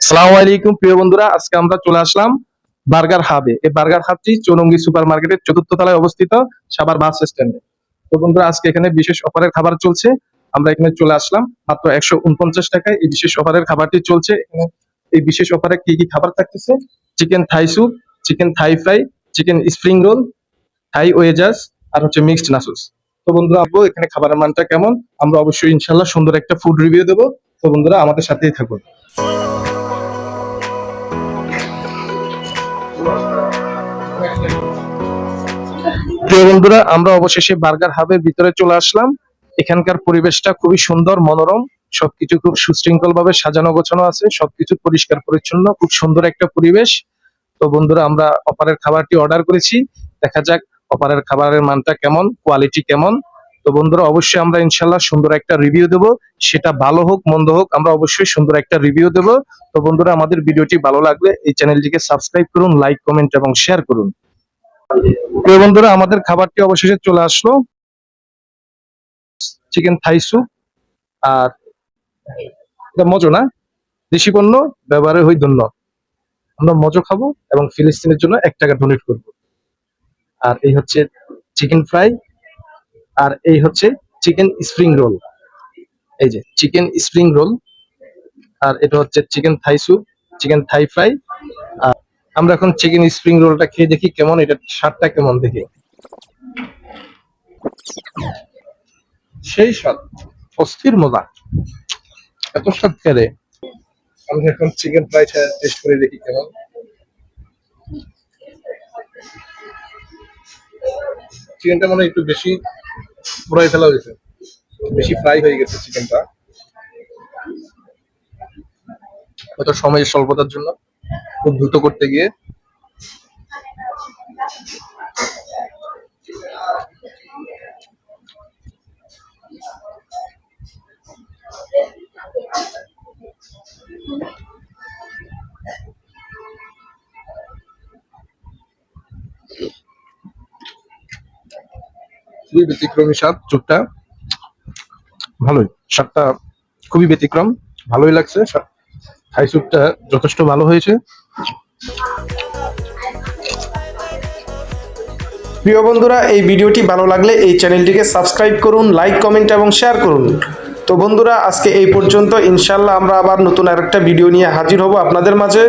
আসসালামু আলাইকুম প্রিয় বন্ধুরা, আজকে আমরা চলে আসলাম বার্গার হাবে। এই বার্গার হাবটি চৌরঙ্গি সুপার মার্কেটের চতুর্থ তলায় অবস্থিত, সাভার বাস স্ট্যান্ডে। তো বন্ধুরা, আজকে এখানে বিশেষ অফারের খাবার চলছে। আমরা এখানে চলে আসলাম মাত্র 149 টাকায়। এই বিশেষ অফারের খাবারটি চলছে এখানে। এই বিশেষ অফারে কি কি খাবার থাকতেছে: চিকেন থাই স্যুপ, চিকেন থাই ফ্রাই, চিকেন স্প্রিং রোল, থাই ওয়েজাস, আর হচ্ছে মিক্সড নাচোস। তো বন্ধুরা, আপু এখানে খাবারের মানটা কেমন, আমরা অবশ্যই ইনশাল্লাহ সুন্দর একটা ফুড রিভিউ দেবো। তো বন্ধুরা, আমাদের সাথেই থাকুন। প্রিয় বন্ধুরা, আমরা অবশেষে বার্গার হাবের ভিতরে চলে আসলাম। এখানকার পরিবেশটা খুবই সুন্দর, মনোরম। সবকিছু খুব সুশৃঙ্খল ভাবে সাজানো গোছানো আছে, সবকিছু পরিষ্কার পরিচ্ছন্ন, খুব সুন্দর একটা পরিবেশ। তো বন্ধুরা, আমরা অপারের খাবারটি অর্ডার করেছি। দেখা যাক অপারের খাবারের মানটা কেমন, কোয়ালিটি কেমন। তো বন্ধুরা, অবশ্যই আমরা ইনশাল্লাহ সুন্দর একটা রিভিউ দেবো। সেটা ভালো হোক মন্দ হোক, আমরা অবশ্যই সুন্দর একটা রিভিউ দেবো। তো বন্ধুরা, আমাদের ভিডিওটি ভালো লাগলে এই চ্যানেলটিকে সাবস্ক্রাইব করুন, লাইক, কমেন্ট এবং শেয়ার করুন। প্রিয় বন্ধুরা, আমাদের খাবারটি অবশেষে চলে আসলো। Chicken Thai soup. আর এটা মজো না, দেশি পণ্য ব্যবহারে হই ধন্য। আমরা মজো খাবো এবং ফিলিস্তিনের জন্য 1 টাকা ডোনেট করব। আর এই হচ্ছে চিকেন ফ্রাই, আর এই হচ্ছে চিকেন স্প্রিং রোল। এই যে চিকেন স্প্রিং রোল, আর এটা হচ্ছে চিকেন থাই স্যুপ, চিকেন থাই ফ্রাই। আর আমরা এখন চিকেন স্প্রিং রোলটা খেয়ে দেখি কেমন, এটা স্বাদটা কেমন দেখি। সেই স্বাদ, অস্থির মজা, এত স্বাদ খেলে। আমি এখন চিকেন ফ্রাইটা টেস্ট করে দেখি কেমন। চিকেনটা মনে হয় একটু বেশি ফ্রাই ফেলা হয়েছে, বেশি ফ্রাই হয়ে গেছে চিকেনটা, হয়তো সময়ের স্বল্পতার জন্য, খুব দ্রুত করতে গিয়ে। খুবই ব্যতিক্রমী স্বাদ, চুপটা ভালোই, স্বাদটা খুবই ব্যতিক্রম, ভালোই লাগছে। থাই স্যুপটা যথেষ্ট ভালো হয়েছে। প্রিয় বন্ধুরা, এই ভিডিওটি ভালো লাগলে এই চ্যানেলটিকে সাবস্ক্রাইব করুন, লাইক, কমেন্ট এবং শেয়ার করুন। তো বন্ধুরা, আজকে এই পর্যন্ত। ইনশাল্লাহ আমরা আবার নতুন আরেকটা ভিডিও নিয়ে হাজির হব আপনাদের মাঝে।